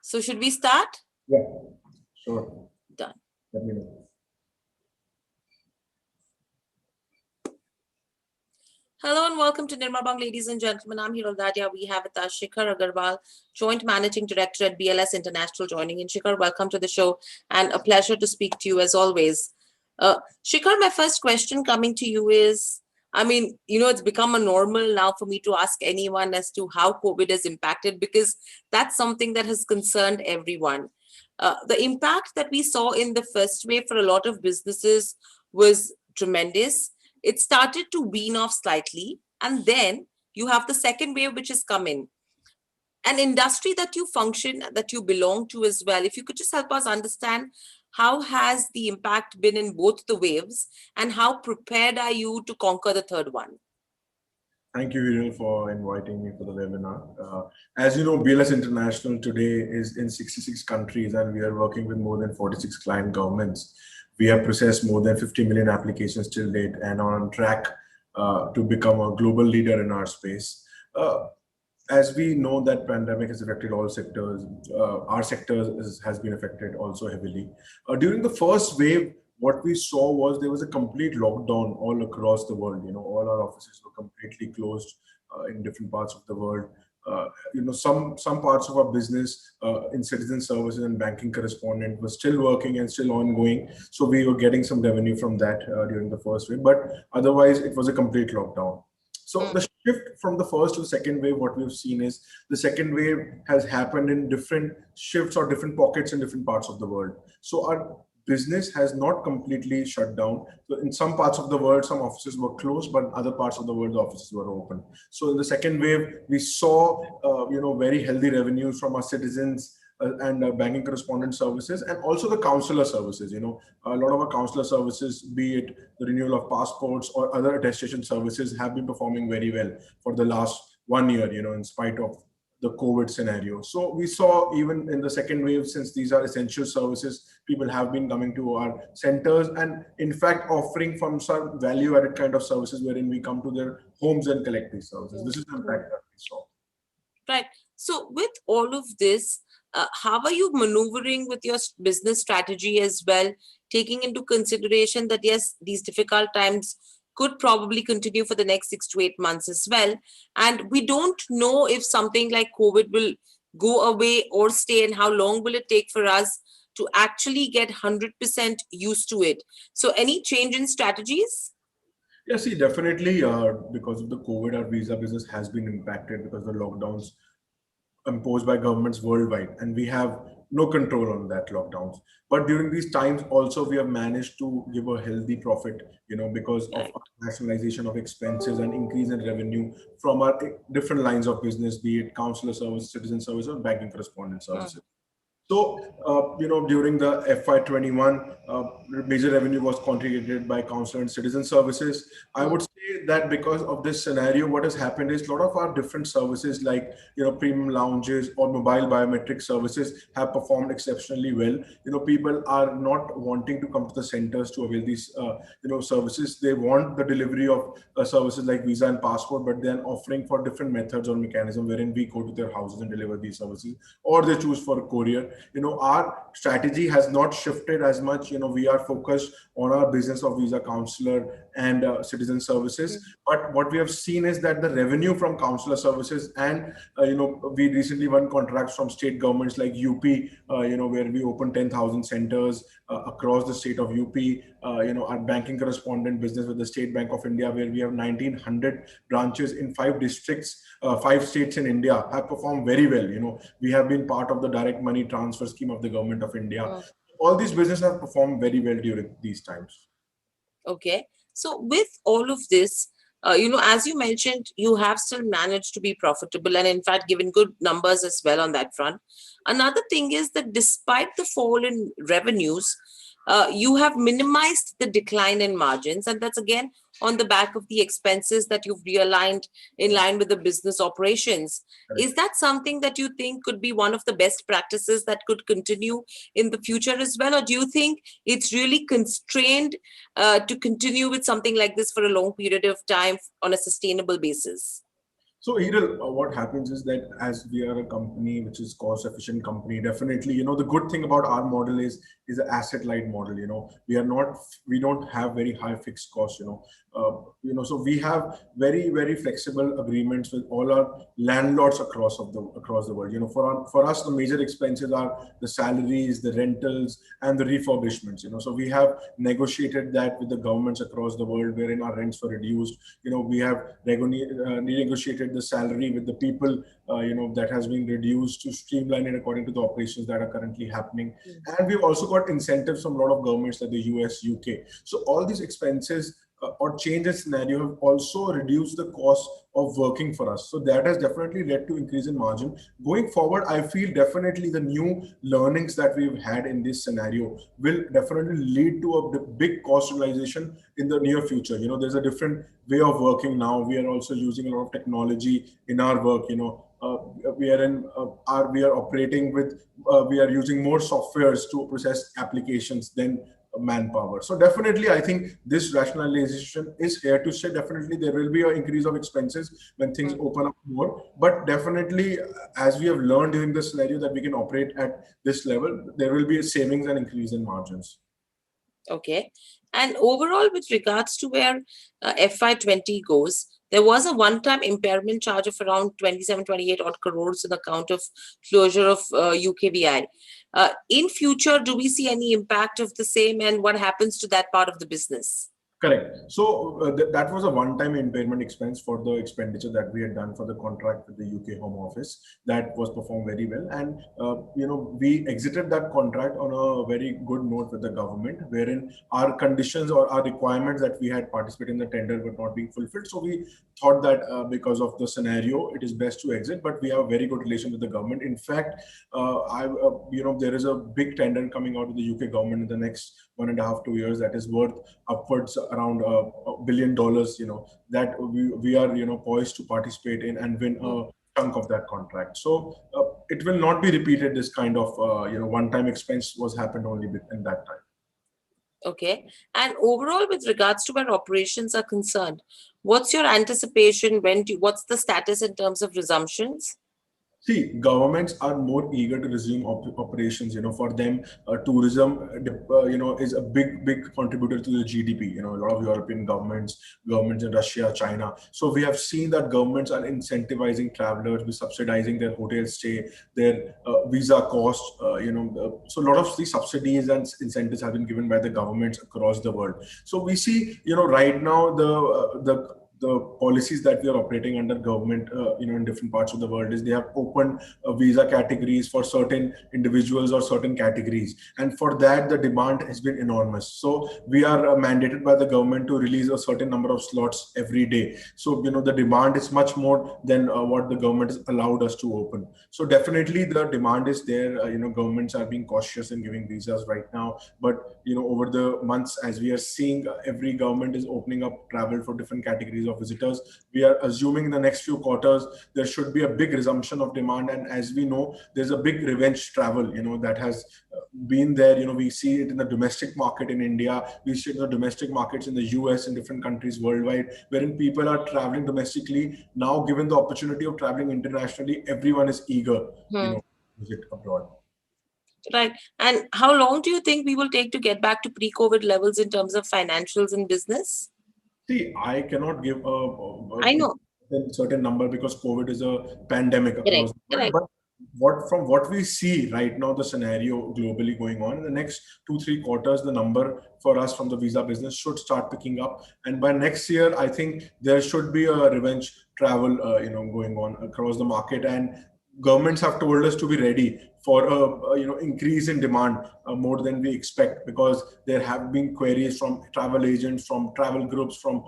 So should we start? Yeah, sure. Done. Let me know. Hello and welcome to Nirma Bang, ladies and gentlemen. I'm Hiral Dadia. We have with us Shikhar Aggarwal, Joint Managing Director at BLS International, joining in. Shikhar, welcome to the show and a pleasure to speak to you as always. Shikhar, my first question coming to you is, it's become a normal now for me to ask anyone as to how COVID has impacted, because that's something that has concerned everyone. The impact that we saw in the first wave for a lot of businesses was tremendous. It started to wean off slightly, and then you have the second wave which has come in. An industry that you function, that you belong to as well, if you could just help us understand how has the impact been in both the waves and how prepared are you to conquer the third one? Thank you, Hiral, for inviting me for the webinar. As you know, BLS International today is in 66 countries, and we are working with more than 46 client governments. We have processed more than 50 million applications till date and are on track to become a global leader in our space. As we know that pandemic has affected all sectors, our sector has been affected also heavily. During the first wave, what we saw was there was a complete lockdown all across the world. All our offices were completely closed in different parts of the world. Some parts of our business in citizen services and banking correspondent was still working and still ongoing. So we were getting some revenue from that during the first wave, but otherwise it was a complete lockdown. So the shift from the first to the second wave, what we've seen is the second wave has happened in different shifts or different pockets in different parts of the world. So our business has not completely shut down. So in some parts of the world, some offices were closed, but in other parts of the world, the offices were open. So in the second wave, we saw, very healthy revenues from our citizens and banking correspondent services, and also the counselor services. A lot of our counselor services, be it the renewal of passports or other attestation services, have been performing very well for the last 1 year, in spite of the COVID scenario. So we saw even in the second wave, since these are essential services, people have been coming to our centers and in fact offering from some value added kind of services wherein we come to their homes and collect these services. This is the impact that we saw. Right. So with all of this, how are you maneuvering with your business strategy as well, taking into consideration that, yes, these difficult times could probably continue for the next 6 to 8 months as well. And we don't know if something like COVID will go away or stay, and how long will it take for us to actually get 100% used to it. So any change in strategies? Yeah, see, definitely because of the COVID, our visa business has been impacted because of the lockdowns imposed by governments worldwide, and we have no control on that lockdowns. But during these times also we have managed to give a healthy profit, because of rationalization of expenses and increase in revenue from our different lines of business, be it counselor service, citizen service, or banking correspondent services. So, during the FY21, major revenue was contributed by counselor and citizen services. I would say that because of this scenario, what has happened is a lot of our different services like, premium lounges or mobile biometric services have performed exceptionally well. People are not wanting to come to the centers to avail these, services. They want the delivery of services like visa and passport, but then offering for different methods or mechanism wherein we go to their houses and deliver these services, or they choose for courier. Our strategy has not shifted as much. We are focused on our business of visa counselor and citizen services. But what we have seen is that the revenue from counselor services and, we recently won contracts from state governments like UP, where we opened 10,000 centers across the state of UP. Our banking correspondent business with the State Bank of India, where we have 1,900 branches in 5 districts, 5 states in India, have performed very well. We have been part of the direct money transfer scheme of the government of India. All these businesses have performed very well during these times. Okay. So with all of this, as you mentioned, you have still managed to be profitable and in fact given good numbers as well on that front. Another thing is that despite the fall in revenues, you have minimized the decline in margins, and that's again on the back of the expenses that you've realigned in line with the business operations. Is that something that you think could be one of the best practices that could continue in the future as well? Or do you think it's really constrained to continue with something like this for a long period of time on a sustainable basis? So, Hiral, what happens is that as we are a company which is cost efficient company, definitely, the good thing about our model is an asset light model. We don't have very high fixed costs. So we have very flexible agreements with all our landlords across the world. For us, the major expenses are the salaries, the rentals, and the refurbishments. So we have negotiated that with the governments across the world, wherein our rents were reduced. We have renegotiated the salary with the people, that has been reduced to streamline it according to the operations that are currently happening. And we've also got incentives from a lot of governments like the US, UK. So all these expenses or change in scenario have also reduced the cost of working for us. So that has definitely led to increase in margin. Going forward, I feel definitely the new learnings that we've had in this scenario will definitely lead to a big cost realization in the near future. There's a different way of working now. We are also using a lot of technology in our work. We are operating with we are using more softwares to process applications than manpower. So definitely, I think this rationalization is here to stay. Definitely, there will be an increase of expenses when things open up more. But definitely, as we have learned during the scenario that we can operate at this level, there will be a savings and increase in margins. Okay. And overall, with regards to where FY20 goes, there was a one-time impairment charge of around 27, 28 odd crores on account of closure of UKVI. In future, do we see any impact of the same, and what happens to that part of the business? Correct. So that was a one-time impairment expense for the expenditure that we had done for the contract with the UK Home Office. That was performed very well, and we exited that contract on a very good note with the government, wherein our conditions or our requirements that we had participated in the tender were not being fulfilled. So we thought that because of the scenario, it is best to exit. But we have a very good relation with the government. In fact, there is a big tender coming out of the UK government in the next 1.5 to 2 years that is worth upwards around $1 billion, that we are, poised to participate in and win a chunk of that contract. So it will not be repeated. This kind of, one-time expense was happened only in that time. Okay. And overall, with regards to where operations are concerned, what's your anticipation? What's the status in terms of resumptions? See, governments are more eager to resume operations. For them, tourism, is a big contributor to the GDP. A lot of European governments in Russia, China. So we have seen that governments are incentivizing travelers, with subsidizing their hotel stay, their visa costs. So a lot of these subsidies and incentives have been given by the governments across the world. So we see, right now the policies that we are operating under government, in different parts of the world, is they have opened visa categories for certain individuals or certain categories, and for that the demand has been enormous. So we are mandated by the government to release a certain number of slots every day. So the demand is much more than what the government has allowed us to open. So definitely the demand is there. Governments are being cautious in giving visas right now, but over the months, as we are seeing, every government is opening up travel for different categories of visitors. We are assuming in the next few quarters there should be a big resumption of demand, and as we know, there's a big revenge travel that has been there. We see it in the domestic market in India, we see it in the domestic markets in the US, in different countries worldwide, wherein people are traveling domestically. Now, given the opportunity of traveling internationally, everyone is eager to visit abroad. Right. And how long do you think we will take to get back to pre-COVID levels in terms of financials and business? See, I cannot give I know. a certain number because COVID is a pandemic Correct. across the world. Correct. But from what we see right now, the scenario globally going on in the next 2-3 quarters, the number for us from the visa business should start picking up. And by next year, I think there should be a revenge travel, going on across the market. And governments have told us to be ready for a increase in demand more than we expect, because there have been queries from travel agents, from travel groups, from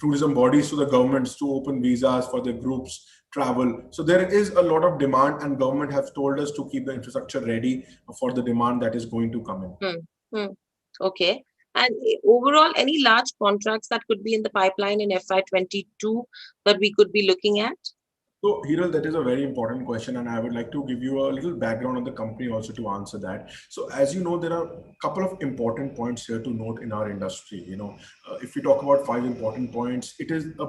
tourism bodies to the governments to open visas for the groups travel. So there is a lot of demand, and government has told us to keep the infrastructure ready for the demand that is going to come in. Okay. And overall, any large contracts that could be in the pipeline in FY22 that we could be looking at? So, Hiral, that is a very important question, and I would like to give you a little background on the company also to answer that. So, as you know, there are a couple of important points here to note in our industry. if we talk about five important points, it is a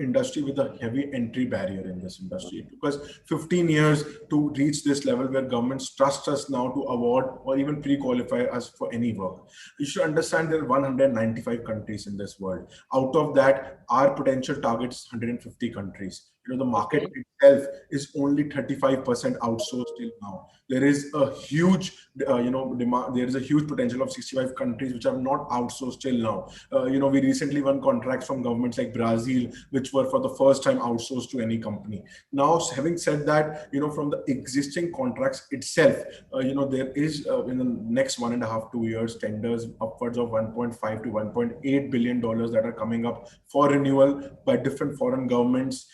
industry with a heavy entry barrier in this industry. It took us 15 years to reach this level where governments trust us now to award or even pre-qualify us for any work. You should understand there are 195 countries in this world. Out of that, our potential target is 150 countries. The market Okay. itself is only 35% outsourced till now. There is a huge demand. There is a huge potential of 65 countries which are not outsourced till now. We recently won contracts from governments like Brazil, which were for the first time outsourced to any company. Now, having said that, from the existing contracts itself, there is in the next 1.5 2 years tenders upwards of 1.5 to 1.8 billion dollars that are coming up for renewal by different foreign governments.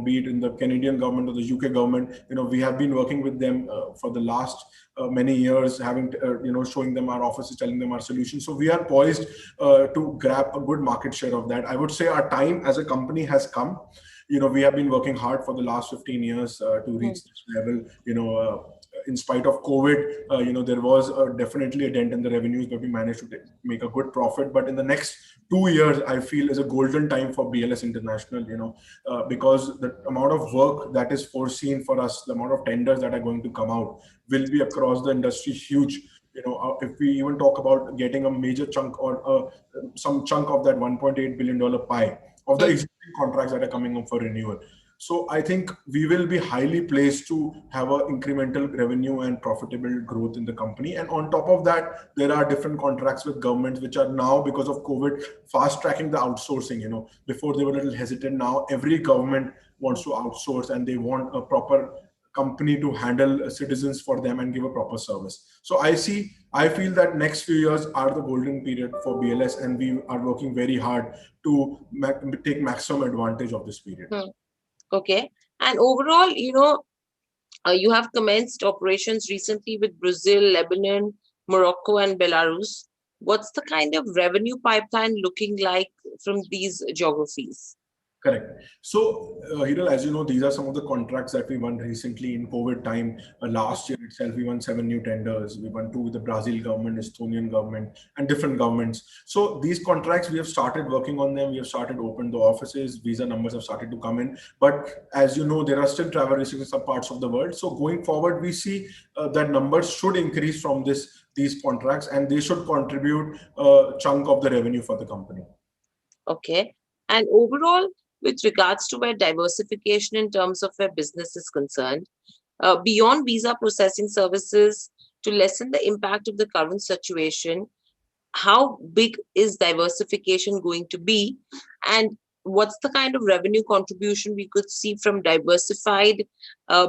Be it in the Canadian government or the UK government. We have been working with them for the last many years, having showing them our offices, telling them our solutions. So we are poised to grab a good market share of that. I would say our time as a company has come. We have been working hard for the last 15 years to reach this level. In spite of COVID, there was definitely a dent in the revenues, but we managed to make a good profit. But in the next 2 years, I feel is a golden time for BLS International, because the amount of work that is foreseen for us, the amount of tenders that are going to come out will be across the industry huge. If we even talk about getting a major chunk or some chunk of that $1.8 billion pie of the existing contracts that are coming up for renewal. So I think we will be highly placed to have an incremental revenue and profitable growth in the company. And on top of that, there are different contracts with governments which are now, because of COVID, fast tracking the outsourcing. Before they were a little hesitant. Now every government wants to outsource and they want a proper company to handle citizens for them and give a proper service. So I feel that next few years are the golden period for BLS, and we are working very hard to take maximum advantage of this period. Okay. And overall, you have commenced operations recently with Brazil, Lebanon, Morocco, and Belarus. What's the kind of revenue pipeline looking like from these geographies? Correct. So, Hiral, as you know, these are some of the contracts that we won recently in COVID time. Last year itself, we won 7 new tenders. We won 2 with the Brazil government, Estonian government, and different governments. So these contracts, we have started working on them. We have started open the offices. Visa numbers have started to come in. But as you know, there are still travel restrictions in some parts of the world. So going forward, we see that numbers should increase from these contracts, and they should contribute a chunk of the revenue for the company. Okay. And overall, with regards to where diversification in terms of where business is concerned, beyond visa processing services, to lessen the impact of the current situation, how big is diversification going to be? And what's the kind of revenue contribution we could see from diversified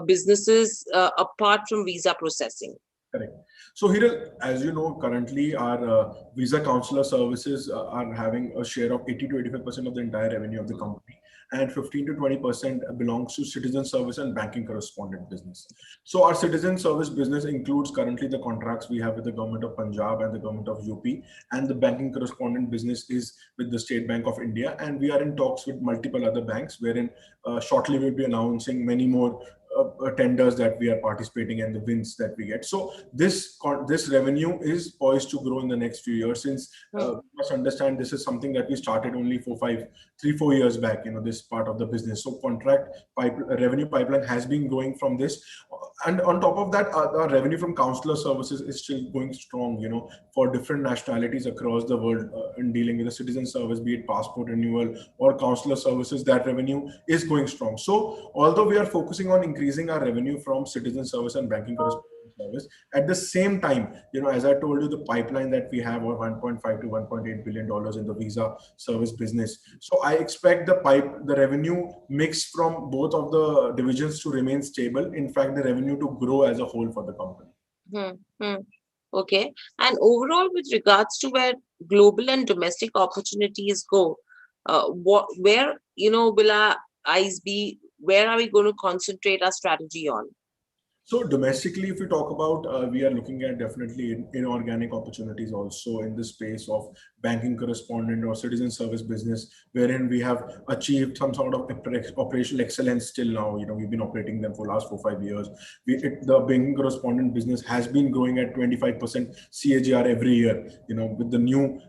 businesses apart from visa processing? Correct. So, Hiral, as you know, currently our visa counselor services are having a share of 80 to 85% of the entire revenue of the company, and 15 to 20% belongs to citizen service and banking correspondent business. So, our citizen service business includes currently the contracts we have with the government of Punjab and the government of UP, and the banking correspondent business is with the State Bank of India, and we are in talks with multiple other banks, wherein shortly we'll be announcing many more tenders that we are participating and the wins that we get. So this revenue is poised to grow in the next few years, since you must understand this is something that we started only 3-4 years back, this part of the business. So revenue pipeline has been growing from this. And on top of that, our revenue from counselor services is still going strong, for different nationalities across the world in dealing with the citizen service, be it passport renewal or counselor services, that revenue is going strong. So although we are focusing on increasing our revenue from citizen service and banking correspondent service, at the same time, as I told you, the pipeline that we have of 1.5 to 1.8 billion dollars in the visa service business. So I expect the revenue mix from both of the divisions to remain stable. In fact, the revenue to grow as a whole for the company. Okay. And overall, with regards to where global and domestic opportunities go, where will our eyes be? Where are we going to concentrate our strategy on? So domestically, if we talk about, we are looking at definitely inorganic opportunities also in the space of banking correspondent or citizen service business, wherein we have achieved some sort of operational excellence till now. We've been operating them for last 4 5 years. The banking correspondent business has been growing at 25% CAGR every year. With the new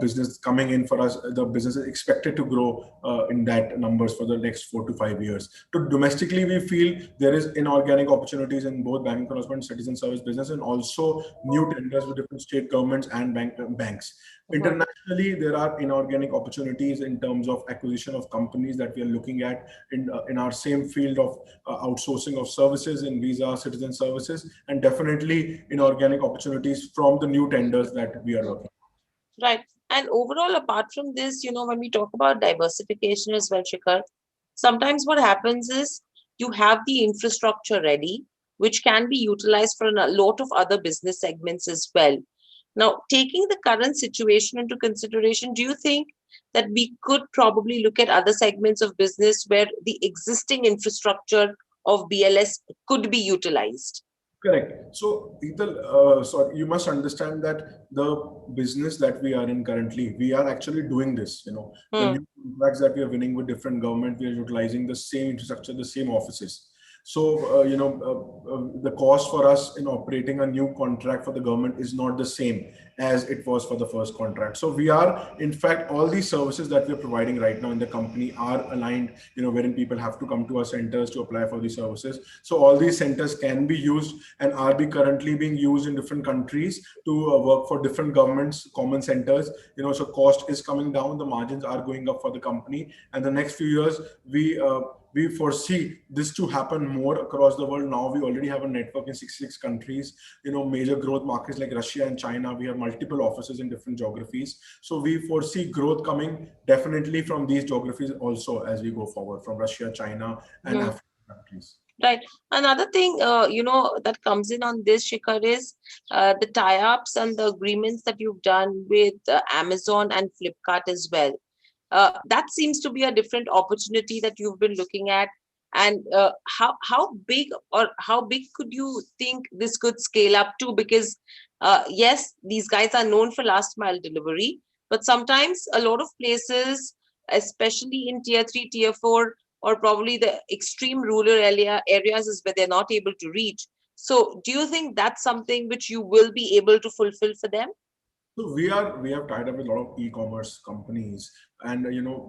business coming in for us, the business is expected to grow in that numbers for the next 4 to 5 years. To domestically, we feel there is inorganic opportunities in both banking correspondent, citizen service business, and also new tenders with different state governments and banks. Mhm. Internationally, there are inorganic opportunities in terms of acquisition of companies that we are looking at in our same field of outsourcing of services in visa citizen services, and definitely inorganic opportunities from the new tenders that we are working. Right. And overall, apart from this, when we talk about diversification as well, Shikhar, sometimes what happens is you have the infrastructure ready, which can be utilized for a lot of other business segments as well. Now, taking the current situation into consideration, do you think that we could probably look at other segments of business where the existing infrastructure of BLS could be utilized? Correct. So, so you must understand that the business that we are in currently, we are actually doing this. The Hmm. new contracts that we are winning with different government, we are utilizing the same infrastructure, the same offices. So, the cost for us in operating a new contract for the government is not the same as it was for the first contract. So we are, in fact, all these services that we're providing right now in the company are aligned, wherein people have to come to our centers to apply for these services. So all these centers can be used and are currently being used in different countries to work for different governments, common centers. So cost is coming down, the margins are going up for the company, and the next few years we foresee this to happen more across the world. Now we already have a network in 66 countries, major growth markets like Russia and China. We have multiple offices in different geographies. So we foresee growth coming definitely from these geographies also as we go forward, from Russia, China, and Hmm. African countries. Right. Another thing, that comes in on this, Shikhar, is the tie-ups and the agreements that you've done with Amazon and Flipkart as well. That seems to be a different opportunity that you've been looking at. And how big could you think this could scale up to? Because yes, these guys are known for last mile delivery, but sometimes a lot of places, especially in tier 3, tier 4, or probably the extreme rural areas is where they're not able to reach. So do you think that's something which you will be able to fulfill for them? So we have tied up with a lot of e-commerce companies, and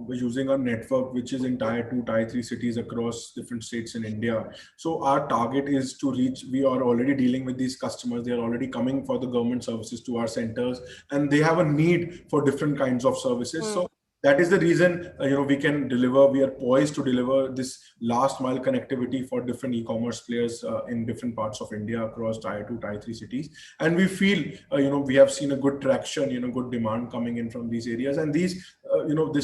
we're using our network, which is in tier 2, tier 3 cities across different states in India. So our target is to reach. We are already dealing with these customers. They are already coming for the government services to our centers, and they have a need for different kinds of services. Hmm. So that is the reason we can deliver. We are poised to deliver this last mile connectivity for different e-commerce players in different parts of India across tier 2, tier 3 cities. And we feel we have seen a good traction, good demand coming in from these areas, and this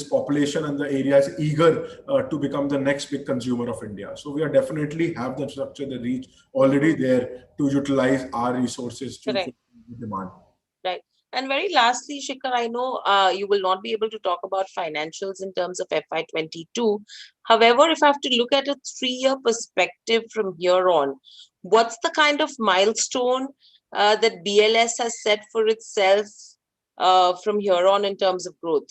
population and the area is eager to become the next big consumer of India. So we are definitely have the structure, the reach already there to utilize our resources to Correct. fulfill the demand. Right. And very lastly, Shikhar, I know you will not be able to talk about financials in terms of FY22. However, if I have to look at a 3-year perspective from here on, what's the kind of milestone that BLS has set for itself from here on in terms of growth?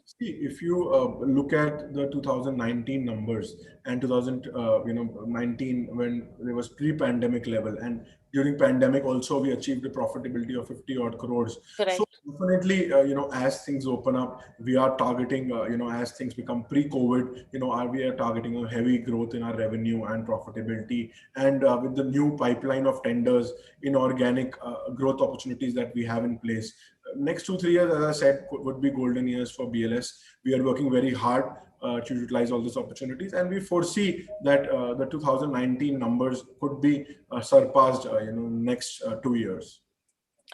See, if you look at the 2019 numbers and 2019 when there was pre-pandemic level, and during pandemic also we achieved a profitability of 50 odd crores. So Correct. definitely, as things open up, we are targeting, as things become pre-COVID, we are targeting a heavy growth in our revenue and profitability. And with the new pipeline of tenders, inorganic growth opportunities that we have in place, next 2 3 years, as I said, would be golden years for BLS. We are working very hard to utilize all these opportunities, and we foresee that the 2019 numbers could be surpassed, next 2 years.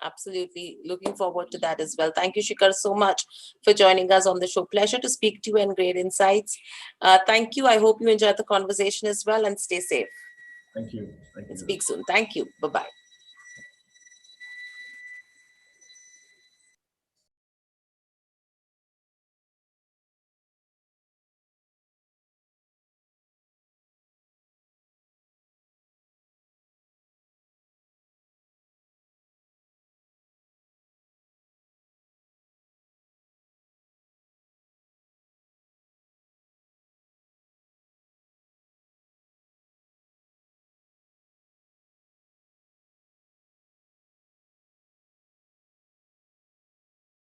Absolutely. Looking forward to that as well. Thank you, Shikhar, so much for joining us on the show. Pleasure to speak to you and great insights. Thank you. I hope you enjoyed the conversation as well and stay safe. Thank you. Thank And you. speak soon. Thank you. Bye bye.